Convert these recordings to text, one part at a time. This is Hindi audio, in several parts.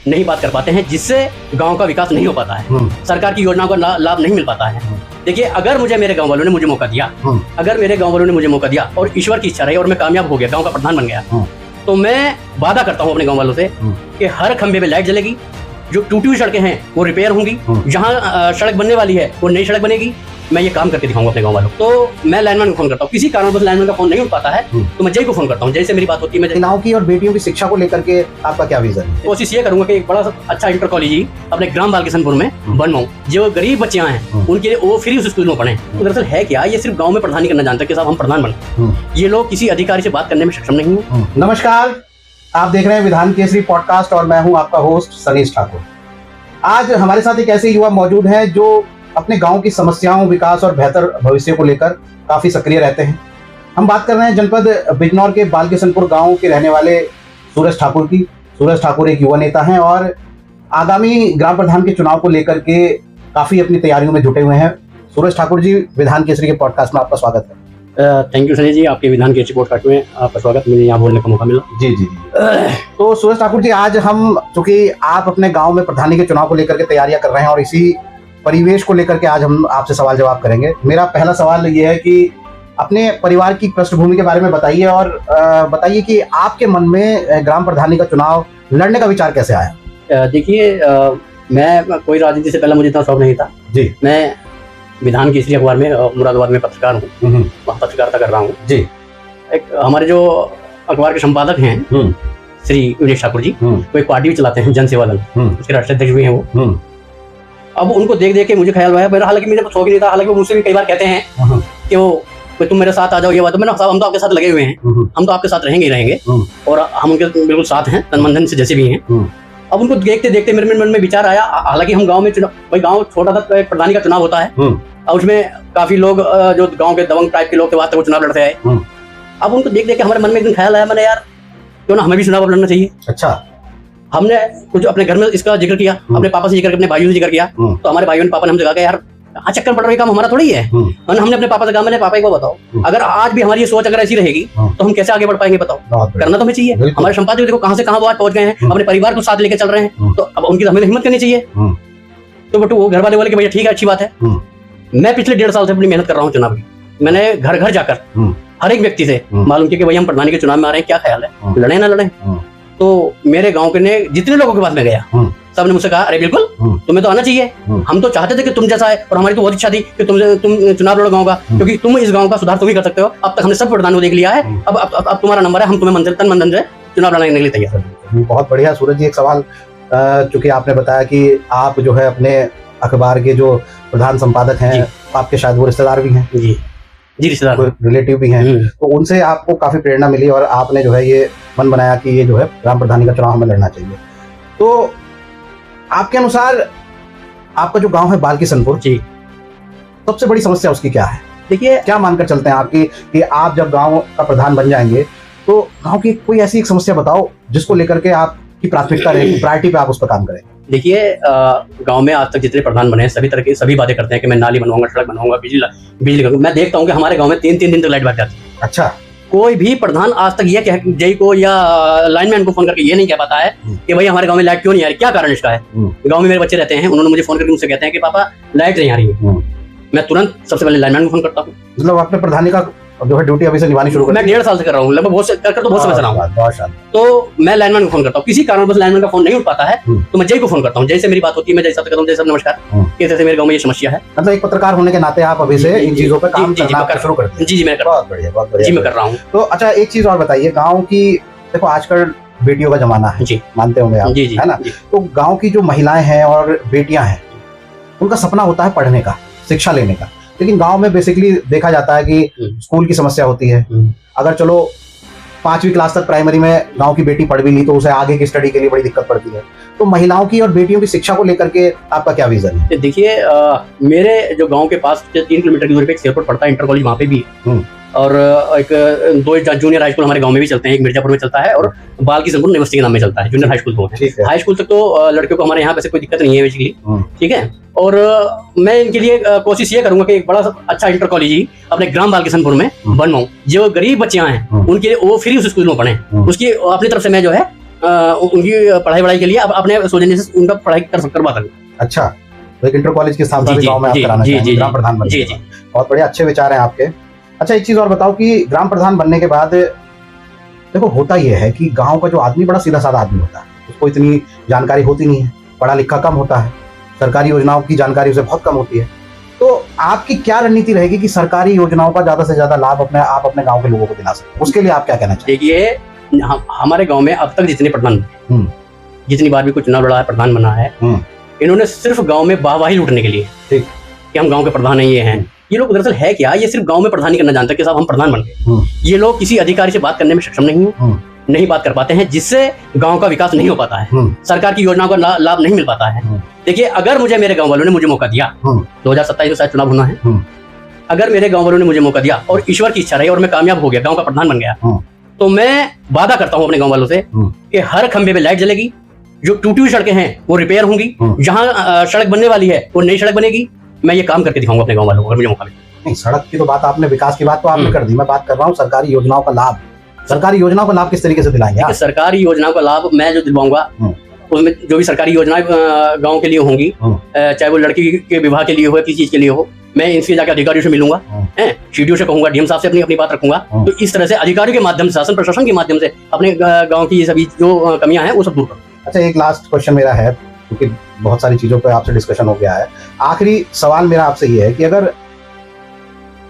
नहीं बात कर पाते हैं, जिससे गांव का विकास नहीं हो पाता है, सरकार की योजनाओं का लाभ नहीं मिल पाता है। देखिए, अगर मेरे गांव वालों ने मुझे मौका दिया, अगर मेरे गांव वालों ने मुझे मौका दिया और ईश्वर की इच्छा रही और मैं कामयाब हो गया, गांव का प्रधान बन गया, तो मैं वादा करता हूं अपने गांव वालों से कि हर खंबे पे लाइट जलेगी, जो टूटी हुई सड़कें हैं वो रिपेयर होंगी, जहां सड़क बनने वाली है वो नई सड़क बनेगी। मैं ये काम करके दिखाऊंगा अपने गांव वालों को। तो मैं लाइनमैन को फोन करता हूँ, किसी कारणवश लाइनमैन का फोन नहीं उठ पाता है तो मैं जय को फोन करता हूँ, जैसे मेरी बात होती है। मैं महिलाओं की और बेटियों की शिक्षा को लेकर के आपका क्या विजन है? कोशिश ये करूंगा कि एक बड़ा अच्छा इंटर कॉलेज अपने ग्राम बाल किशनपुर में बनवाऊं, जो गरीब बच्चियां हैं उनके लिए वो फ्री उस स्कूल में पढ़े। तो दरअसल है क्या, ये सिर्फ गाँव में प्रधान ही करना जानते हैं कि साहब हम प्रधान बने, ये लोग किसी अधिकारी से बात करने में सक्षम नहीं है। नमस्कार, आप देख रहे हैं विधान केसरी पॉडकास्ट और मैं हूं आपका होस्ट सनीश ठाकुर। आज हमारे साथ एक ऐसे युवा मौजूद हैं जो अपने गांव की समस्याओं, विकास और बेहतर भविष्य को लेकर काफी सक्रिय रहते हैं। हम बात कर रहे हैं जनपद बिजनौर के बाल किशनपुर गांव के रहने वाले सूरज ठाकुर की। सूरज ठाकुर एक युवा नेता हैं और आगामी ग्राम प्रधान के चुनाव को लेकर के काफी अपनी तैयारियों में जुटे हुए हैं। सूरज ठाकुर जी, विधान केसरी के पॉडकास्ट में आपका स्वागत है। थैंक यू सनी जी, आपके विधान केसरी पॉडकास्ट में आपका स्वागत, मुझे यहाँ बोलने का मौका मिला। जी जी जी। तो सूरज ठाकुर जी, आज हम, चूंकि आप अपने गांव में प्रधानी के चुनाव को लेकर के तैयारियां कर रहे हैं और इसी परिवेश को लेकर के आज हम आपसे सवाल जवाब करेंगे। मेरा पहला सवाल ये है कि अपने परिवार की पृष्ठभूमि के बारे में बताइए और बताइए कि आपके मन में ग्राम प्रधानी का चुनाव लड़ने का विचार कैसे आया? देखिए, मैं कोई राजनीति से पहले मुझे इतना शौक नहीं था जी। मैं विधान केसरी अखबार में मुरादाबाद में पत्रकार हूँ, वहाँ पत्रकारिता कर रहा हूँ जी। एक हमारे जो अखबार के संपादक हैं श्री विनेश ठाकुर जी, वो एक पार्टी भी चलाते हैं, जन सेवा दल, उसके राष्ट्रीय अध्यक्ष भी हैं वो। अब उनको देख देख के मुझे ख्याल आया, मेरा हालांकि मुझे शौक नहीं था, हालांकि वो मुझसे भी कई बार कहते हैं कि वो तुम मेरे साथ आ जाओ, ये बात। मैंने हम तो आपके साथ लगे हुए हैं, हम तो आपके साथ रहेंगे ही रहेंगे और हम उनके बिल्कुल साथ हैं, तन मन धन से जैसे भी हैं। अब उनको देखते देखते मेरे मन में विचार आया, हालांकि हम गांव में चुनाव, भाई गांव छोटा सा प्रधानी का चुनाव होता है और उसमें काफी लोग जो गांव के दबंग टाइप के लोग थे वास्ते वो चुनाव लड़ते आए। अब उनको देख देख के हमारे मन में एक दिन ख्याल आया, मैंने यार क्यों ना हमें भी चुनाव लड़ना चाहिए। अच्छा। हमने कुछ अपने घर में इसका जिक्र किया, अपने पापा से जिक्र किया, अपने भाइयों से जिक्र किया, तो हमारे भाइयों ने, पापा ने हमसे कहा कि यार आज चक्कर पड़ रहा है, काम हमारा थोड़ी है। हमने अपने पापा से कहा, मैंने पापा को बताओ, अगर आज भी हमारी ये सोच अगर ऐसी रहेगी तो हम कैसे आगे बढ़ पाएंगे, बताओ। करना तो हमें चाहिए। हमारे संपादक देखो कहां से कहां वो आज पहुंच गए हैं, अपने परिवार को साथ लेकर चल रहे हैं, तो अब उनकी हमें हिम्मत करनी चाहिए। तो बट वो घर वाले बोले कि भैया ठीक है, अच्छी बात है। मैं पिछले 1.5 साल से अपनी मेहनत कर रहा हूँ चुनाव की। मैंने घर घर जाकर हर एक व्यक्ति से मालूम किया कि भाई हम प्रधानी के चुनाव में आ रहे हैं, क्या ख्याल है, लड़े ना लड़े। तो मेरे गांव के ने जितने लोगों के पास में गया, सबने मुझसे कहा, अरे बिल्कुल तुम्हें तो आना चाहिए, हम तो चाहते थे कि तुम जैसा है, और हमारी तो बहुत इच्छा थी कि तुम चुनाव लड़ो गांव का, क्योंकि तुम इस गांव का सुधार तुम ही कर सकते हो। अब तक हमने सब प्रधानों को देख लिया है, अब तुम्हारा नंबर है, हम तुम्हें तन मन धन से चुनाव लड़ने के लिए तैयार। बहुत बढ़िया। सूरज जी, एक सवाल, चूंकि आपने बताया कि आप जो है अपने अखबार के जो प्रधान संपादक हैं, आपके शायद वो रिश्तेदार भी हैं जी, रिश्तेदार रिलेटिव भी हैं, तो उनसे आपको काफी प्रेरणा मिली और आपने जो है ये मन बनाया कि ये जो है ग्राम प्रधानी का चुनाव हमें लड़ना चाहिए। तो आपके अनुसार आपका जो गांव है बाल किशनपुर जी, सबसे बड़ी समस्या उसकी क्या है? देखिए, क्या मानकर चलते हैं आपकी कि आप जब गांव का प्रधान बन जाएंगे तो गांव की कोई ऐसी एक समस्या बताओ जिसको लेकर के आपकी प्राथमिकता रहेगी, प्रायोरिटी पे आप उस पर काम करें? देखिए, गांव में आज तक जितने प्रधान बने हैं सभी तरह के सभी बातें करते हैं कि मैं नाली बनवाऊंगा, सड़क बनवाऊंगा, बिजली करूंगा। मैं देखता हूं कि हमारे गांव में 3-3 दिन तक लाइट भाग जाती है। अच्छा। कोई भी प्रधान आज तक ये जय को या लाइनमैन को फोन करके ये नहीं कह पाता है कि भाई हमारे गांव में लाइट क्यों नहीं आ रही, क्या कारण इसका है। गांव में मेरे बच्चे रहते हैं, उन्होंने मुझे फोन करके मुझसे कहते हैं कि पापा लाइट नहीं आ रही है। मैं तुरंत सबसे पहले लाइनमैन को फोन करता हूँ। मतलब आपने प्रधानी का जो है ड्यूटी अभी से निभानी शुरू कर? मैं 1.5 साल से कर रहा हूँ, लगभग बहुत समय से रहा हूँ। तो मैं लाइनमैन को फोन करता हूँ, किसी कारणवश लाइनमैन का फोन नहीं उठ पाता है तो मैं जय को फोन करता हूँ, जैसे मेरी बात होती है, मैं जैसा कहता हूँ, जैसे नमस्कार, कैसे मेरे गाँव में ये समस्या है। मतलब एक पत्रकार होने के नाते आप अभी से इन चीजों पर काम करना शुरू करते हैं? जी, मैं कर रहा हूँ। बहुत बढ़िया, बहुत बढ़िया। जी, मैं कर रहा हूँ। तो अच्छा, एक चीज और बताइए, गाँव की, देखो आजकल बेटियों का जमाना है जी, मानते होंगे आप, है ना? तो गाँव की जो महिलाएं हैं और बेटियां हैं, उनका सपना होता है पढ़ने का, शिक्षा लेने का, लेकिन गांव में बेसिकली देखा जाता है कि स्कूल की समस्या होती है। अगर चलो 5वीं क्लास तक प्राइमरी में गांव की बेटी पढ़ भी ली तो उसे आगे की स्टडी के लिए बड़ी दिक्कत पड़ती है। तो महिलाओं की और बेटियों की शिक्षा को लेकर के आपका क्या विजन है? देखिए, मेरे जो गांव के पास 3 किलोमीटर की दूरी पे एक एयरपोर्ट पड़ता है, इंटर कॉलेज वहाँ पे भी, और एक 2 जूनियर हाई स्कूल हमारे गांव में भी चलते हैं, एक मिर्जापुर में चलता है और बाल किशनपुर यूनिवर्सिटी के नाम में चलता है, junior high school. High school तक तो लड़कियों को हमारे यहाँ पे कोई दिक्कत नहीं है बेसिकली, ठीक है। और मैं इनके लिए कोशिश ये करूंगा कि एक बड़ा अच्छा इंटर कॉलेज अपने ग्राम बाल किशनपुर में बनवाऊं, जो गरीब बच्चियां हैं उनके लिए वो फ्री उस स्कूल में पढ़े, उसकी अपनी तरफ से मैं जो है उनकी पढ़ाई के लिए अपने सौजन्य से उनका पढ़ाई करवा सकें। अच्छा, तो एक इंटर कॉलेज की स्थापना भी गांव में आप कराना चाहेंगे ग्राम प्रधान बनने के बाद। बहुत बड़े अच्छे विचार हैं आपके। अच्छा, एक चीज और बताओ कि ग्राम प्रधान बनने के बाद देखो होता यह है कि गांव का जो आदमी बड़ा सीधा साधा आदमी होता है, उसको इतनी जानकारी होती नहीं है, पढ़ा लिखा कम होता है, सरकारी योजनाओं की जानकारी उसे बहुत कम होती है। तो आपकी क्या रणनीति रहेगी कि सरकारी योजनाओं का ज्यादा से ज्यादा लाभ आप अपने गांव के लोगों को दिला सकें? उसके लिए आप क्या कहना चाहेंगे? देखिए, हमारे गांव में अब तक जितने प्रधान, जितनी बार भी कोई चुनाव लड़ा है, प्रधान बना है, इन्होंने सिर्फ गांव में वाहवाही लूटने के लिए कि हम गांव के प्रधान हैं, ये हैं। ये लोग दरअसल है क्या, ये सिर्फ गांव में प्रधान ही करना जानते हैं कि साहब हम प्रधान बन गए। ये लोग किसी अधिकारी से बात करने में सक्षम नहीं बात कर पाते हैं, जिससे गांव का विकास नहीं हो पाता है, सरकार की योजनाओं का लाभ नहीं मिल पाता है। देखिए, अगर मेरे गांव वालों ने मुझे मौका दिया, 2027 में शायद चुनाव होना है, अगर मेरे गांव वालों ने मुझे मौका दिया और ईश्वर की इच्छा रही और मैं कामयाब हो गया, गांव का प्रधान बन गया, तो मैं वादा करता हूं अपने गांव वालों से कि हर खंबे पे लाइट जलेगी, जो टूटी हुई सड़कें हैं वो रिपेयर होंगी, जहां सड़क बनने वाली है वो नई सड़क बनेगी। मैं ये काम करके दिखाऊंगा अपने गांव वालों को, अगर मुझे मौका मिले। नहीं, सड़क की तो बात आपने, विकास की बात तो आपने कर दी, मैं बात कर रहा हूँ सरकारी योजनाओं का लाभ। सरकारी योजनाओं का लाभ किस तरीके से दिलाएंगे? सरकारी योजनाओं का लाभ मैं जो दिलवाऊंगा, उसमें जो भी सरकारी योजनाएं गांव के लिए होंगी, चाहे वो लड़की के विवाह के लिए हो, किसी चीज के लिए हो, मैं इनसे जाकर अधिकारियों से मिलूंगा, सीडीओ से कहूंगा, डीएम साहब से अपनी बात रखूंगा। तो इस तरह से अधिकारियों के माध्यम से, शासन प्रशासन के माध्यम से अपने गाँव की ये सभी जो कमियां हैं वो सब दूर करूँ। अच्छा, एक लास्ट क्वेश्चन मेरा है, क्योंकि बहुत सारी चीजों पर आपसे डिस्कशन हो गया है। आखिरी सवाल मेरा आपसे ये है कि अगर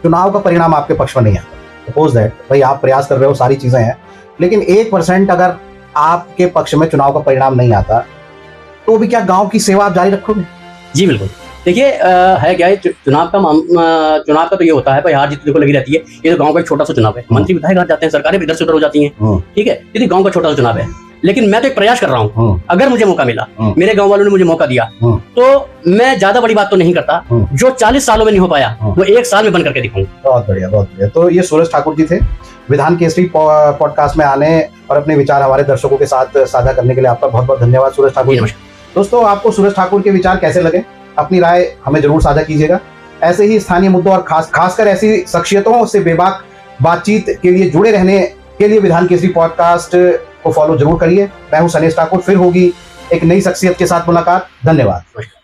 चुनाव का परिणाम आपके पक्ष में नहीं आता, सपोज दैट भाई आप प्रयास कर रहे हो, सारी चीजें हैं, लेकिन 1% अगर आपके पक्ष में चुनाव का परिणाम नहीं आता, तो भी क्या गांव की सेवा आप जारी रखोगे? जी बिल्कुल। देखिए, है क्या है, चुनाव का तो ये होता है भाई, हार जीत देखो लगी रहती है। ये तो गांव का एक छोटा सा चुनाव है, मंत्री विधायक हार जाते हैं, सरकारें इधर से उधर हो जाती हैं, ठीक है, ये गांव का छोटा सा चुनाव है। लेकिन मैं तो एक प्रयास कर रहा हूँ, अगर मुझे मौका मिला, मेरे गांव वालों ने मुझे मौका दिया, तो मैं ज्यादा बड़ी बात तो नहीं करता, जो 40 सालों में नहीं हो पाया वो 1 साल में बन करके दिखाऊंगा। बहुत बढ़िया, बहुत बढ़िया। तो ये सूरज ठाकुर जी थे। विधान केसरी पॉडकास्ट में आने और अपने विचार हमारे दर्शकों के साथ साझा करने के लिए आपका बहुत बहुत धन्यवाद सूरज ठाकुर जी। दोस्तों, आपको सूरज ठाकुर के विचार कैसे लगे, अपनी राय हमें जरूर साझा कीजिएगा। ऐसे ही स्थानीय मुद्दों और खासकर ऐसी शख्सियतों से बेबाक बातचीत के लिए जुड़े रहने के लिए विधान केसरी पॉडकास्ट को फॉलो जरूर करिए। मैं हूं सनेश ठाकुर, फिर होगी एक नई शख्सियत के साथ मुलाकात। धन्यवाद।